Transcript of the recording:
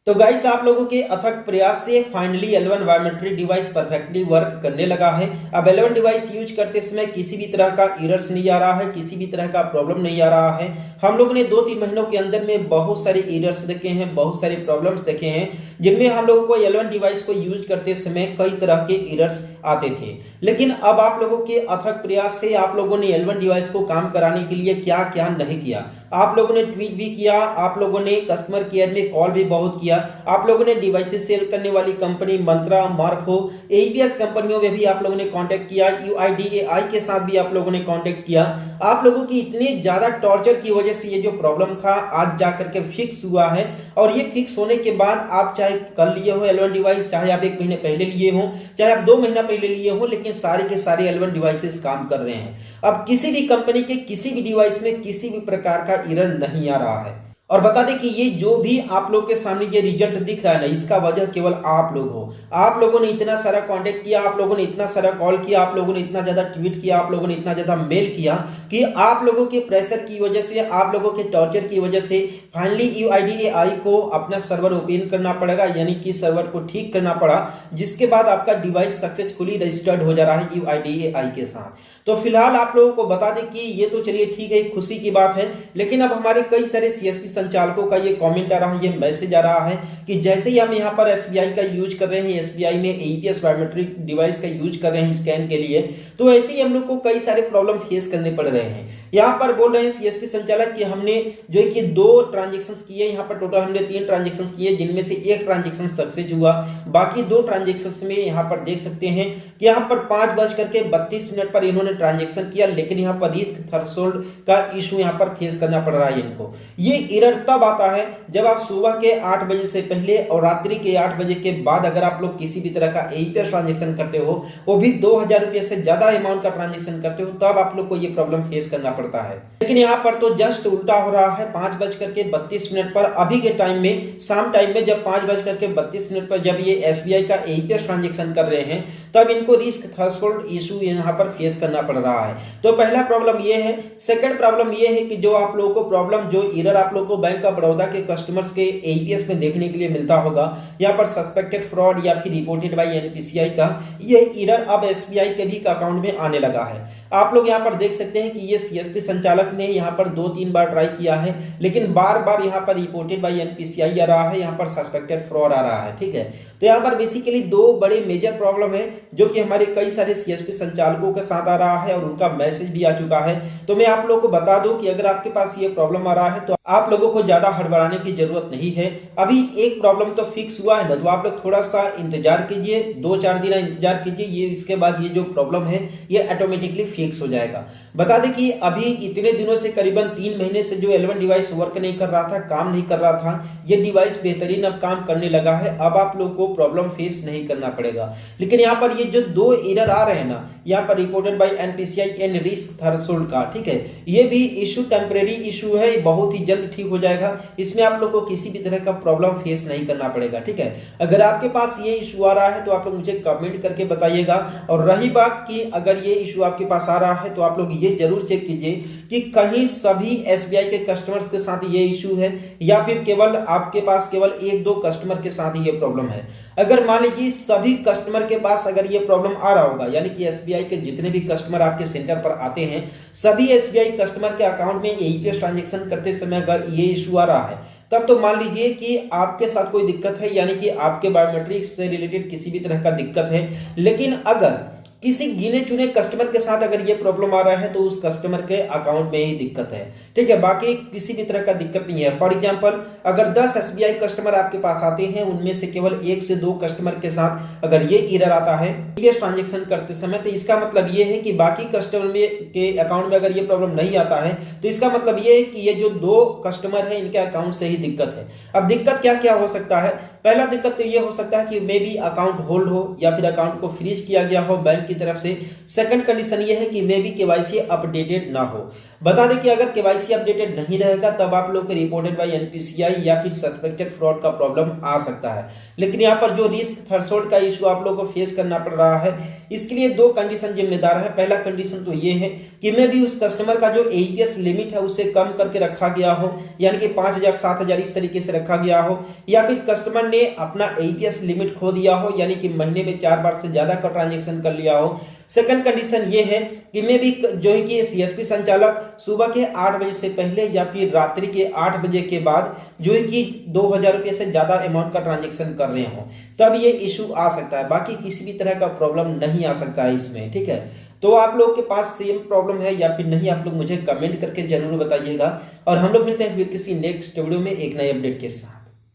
तो गाइस आप लोगों के अथक प्रयास से finally L1 biometric device perfectly work करने लगा है। अब L1 डिवाइस यूज करते समय किसी भी तरह का एरर्स नहीं आ रहा है, किसी भी तरह का प्रॉब्लम नहीं आ रहा है। हम लोगों ने 2-3 महीनों के अंदर में बहुत सारे एरर्स देखे हैं, बहुत सारे प्रॉब्लम्स देखे हैं, जिनमें हम लोगों को L1 डिवाइस को यूज करते समय कई तरह के एरर्स आते थे। लेकिन अब आप लोगों के अथक प्रयास से आप लोगों ने L1 डिवाइस को काम कराने के लिए क्या क्या नहीं किया। आप लोगों ने ट्वीट भी किया, आप लोगों ने कस्टमर केयर में कॉल भी बहुत किया, आप लोगों ने डिवाइसेस सेल करने वाली कंपनी मंत्रा, मार्को, एईपीएस कंपनियों में भी आप लोगों ने कांटेक्ट किया, यूआईडीएआई के साथ भी आप लोगों ने कांटेक्ट किया। आप लोगों की इतनी ज्यादा टॉर्चर की वजह से ये जो प्रॉब्लम था आज जाकर के फिक्स हुआ है। और ये फिक्स होने के बाद आप चाहे कल लिए हो L1 डिवाइस, चाहे आप 1 महीने पहले लिए हो, चाहे आप 2 महीना पहले लिए हो, लेकिन सारे के सारे L1 डिवाइसेस काम कर रहे हैं। अब किसी भी कंपनी के किसी भी डिवाइस में किसी भी प्रकार का एरर नहीं आ रहा है। और बता दें कि ये जो भी आप लोग के सामने ये रिजल्ट दिख रहा है ना, इसका वजह केवल आप लोग हो। आप लोगों ने इतना सारा कांटेक्ट किया, आप लोगों ने इतना सारा कॉल किया, आप लोगों ने इतना ज्यादा ट्वीट किया, आप लोगों ने इतना ज्यादा मेल किया कि आप लोगों के प्रेशर की वजह से, आप लोगों के टॉर्चर की वजह से फाइनली यूआईडीएआई को अपना सर्वर ओपन करना पड़ेगा, यानी कि सर्वर को ठीक करना पड़ा, जिसके बाद आपका डिवाइस सक्सेसफुली रजिस्टर्ड हो जा रहा है यूआईडीएआई के साथ। तो फिलहाल आप लोगों को बता दें कि ये तो चलिए ठीक है, खुशी की बात है, लेकिन अब हमारे कई सारे सीएसपी संचालकों का ये कमेंट आ रहा है, ये मैसेज आ रहा है कि जैसे ही हम यहाँ पर एसबीआई का यूज कर रहे हैं, एसबीआई में एईपीएस बायोमेट्रिक डिवाइस का यूज कर रहे हैं स्कैन के लिए, तो ऐसे ही हम लोग को कई सारे प्रॉब्लम फेस करने पड़ रहे हैं। यहाँ पर बोल रहे हैं सीएसपी संचालक कि हमने जो है कि 2 ट्रांजेक्शन किए, यहाँ पर टोटल हमने 3 ट्रांजेक्शन किए, जिनमें से 1 ट्रांजेक्शन सक्सेस हुआ, बाकी 2 ट्रांजेक्शन में यहाँ पर देख सकते हैं कि यहाँ पर 5:32 पर इन्होंने ट्रांजेक्शन किया, लेकिन यहाँ पर रिस्क थ्रेशोल्ड का इशू यहाँ पर फेस करना पड़ रहा है इनको। ये एरर तब आता है जब आप सुबह के 8 बजे से पहले और रात्रि के 8 बजे के बाद अगर आप लोग किसी भी तरह का एईपीएस ट्रांजेक्शन करते हो, वो भी 2000 रुपये से ज्यादा अमाउंट का ट्रांजेक्शन करते हो, तब आप लोग को ये प्रॉब्लम फेस करना पड़ता है। लेकिन यहाँ पर तो जस्ट उल्टा हो रहा है। 5:32 पर अभी के टाइम में, शाम टाइम में, जब 5:32 पर जब ये एसबीआई का एईपीएस ट्रांजेक्शन कर रहे हैं, तब इनको रिस्क थ्रेशोल्ड इशू यहाँ पर फेस करना पड़ रहा है। तो पहला प्रॉब्लम ये है। सेकंड प्रॉब्लम ये है कि जो आप लोगों को प्रॉब्लम, जो एरर आप लोगों को बैंक ऑफ बड़ौदा के कस्टमर्स के एईपीएस में देखने के लिए मिलता होगा, यहाँ पर सस्पेक्टेड फ्रॉड या फिर रिपोर्टेड बाय एनपीसीआई का, ये एरर अब एसबीआई के भी अकाउंट में आने लगा है। आप लोग यहाँ पर देख सकते हैं कि ये सीएसपी संचालक ने यहाँ पर 2-3 बार ट्राई किया है, लेकिन बार बार यहाँ पर रिपोर्टेड बाय एनपीसीआई आ रहा है, यहाँ पर सस्पेक्टेड फ्रॉड आ रहा है। ठीक है, तो यहाँ पर बेसिकली 2 बड़े मेजर प्रॉब्लम है जो कि हमारे कई सारे सीएसपी संचालकों के साथ आ रहा है और उनका मैसेज भी आ चुका है। तो मैं आप लोगों को बता दूं कि अगर आपके पास ये प्रॉब्लम आ रहा है तो आप लोगों को ज्यादा हड़बड़ाने की जरूरत नहीं है। अभी एक प्रॉब्लम तो फिक्स हुआ है ना, तो आप लोग थोड़ा सा इंतजार कीजिए, 2-4 दिन इंतजार कीजिए, ये इसके बाद ये जो प्रॉब्लम है ये ऑटोमेटिकली फिक्स हो जाएगा। बता दें कि अभी इतने दिनों से, करीबन 3 महीने से जो L1 डिवाइस वर्क नहीं कर रहा था, काम नहीं कर रहा था, ये डिवाइस बेहतरीन अब काम करने लगा है। अब आप लोग को प्रॉब्लम फेस नहीं करना पड़ेगा। लेकिन यहाँ पर ये जो 2 एरर आ रहे हैं ना, यहाँ पर reported by NPCI and risk threshold का, ठीक है, ये भी इशू टेम्परेरी इशू है, बहुत ही जल्द ठीक हो जाएगा। इसमें आप लोग को किसी भी तरह का प्रॉब्लम फेस नहीं करना पड़ेगा। ठीक है, अगर आपके पास ये इशू आ रहा है तो आप लोग मुझे कमेंट करके बताइएगा। और रही बात कि अगर ये इशू आपके पास आ रहा है तो आप लोग ये जरूर चेक कीजिए कि कहीं सभी एसबीआई के कस्टमर्स के साथ ये इशू है या फिर केवल आपके पास केवल 1-2 कस्टमर के साथ ही ये प्रॉब्लम है। अगर मान लीजिए सभी कस्टमर के पास अगर ये प्रॉब्लम आ रहा होगा, यानी कि एसबीआई के जितने भी कस्टमर आपके सेंटर पर आते हैं, सभी एसबीआई कस्टमर के अकाउंट में एईपीएस ट्रांजैक्शन करते समय अगर ये इशू आ रहा है, तब तो मान लीजिए कि आपके साथ कोई दिक्कत है, यानी कि आपके बायोमेट्रिक्स से रिलेटेड किसी भी तरह का दिक्कत है। लेकिन अगर किसी गिने चुने कस्टमर के साथ अगर ये प्रॉब्लम आ रहा है तो उस कस्टमर के अकाउंट में ही दिक्कत है। ठीक है, बाकी किसी भी तरह का दिक्कत नहीं है। फॉर एग्जांपल, अगर 10 एसबीआई कस्टमर आपके पास आते हैं, उनमें से केवल 1 से 2 कस्टमर के साथ अगर ये एरर आता है ये ट्रांजैक्शन करते समय, तो इसका मतलब ये है कि बाकी कस्टमर के अकाउंट में अगर ये प्रॉब्लम नहीं आता है, तो इसका मतलब ये है कि ये जो 2 कस्टमर है इनके अकाउंट से ही दिक्कत है। अब दिक्कत क्या क्या हो सकता है, पहला दिक्कत तो ये हो सकता है कि मे बी अकाउंट होल्ड हो या फिर अकाउंट को फ्रीज किया गया हो बैंक की तरफ से। सेकंड कंडीशन ये है कि मे बी केवाईसी अपडेटेड ना हो। बता दें कि अगर केवाईसी अपडेटेड नहीं रहेगा तब आप लोग को रिपोर्टेड बाय एनपीसीआई या फिर सस्पेक्टेड फ्रॉड का प्रॉब्लम आ सकता है। लेकिन यहाँ पर जो रिस्क थ्रेशोल्ड का इशू आप लोग को फेस करना पड़ रहा है, इसके लिए दो कंडीशन जिम्मेदार है। पहला कंडीशन तो ये है कि मे भी उस कस्टमर का जो एईपीएस लिमिट है उससे कम करके रखा गया हो, यानी कि 5000 7000 इस तरीके से रखा गया हो, या फिर कस्टमर ने अपना एईपीएस लिमिट खो दिया हो, यानी कि महीने में 4 बार से ज्यादा का ट्रांजैक्शन कर लिया हो। सेकंड कंडीशन ये है कि मे भी जो है कि सीएसपी संचालक सुबह के 8 बजे से पहले या फिर रात्रि के 8 बजे के बाद जो है कि 2000 रुपये से ज्यादा अमाउंट का ट्रांजैक्शन कर रहे हो, तब ये इशू आ सकता है। बाकी किसी भी तरह का प्रॉब्लम नहीं आ सकता है इसमें, ठीक है। तो आप लोग के पास सेम प्रॉब्लम है या फिर नहीं, आप लोग मुझे कमेंट करके जरूर बताइएगा। और हम लोग मिलते हैं फिर किसी नेक्स्ट वीडियो में एक नए अपडेट के साथ।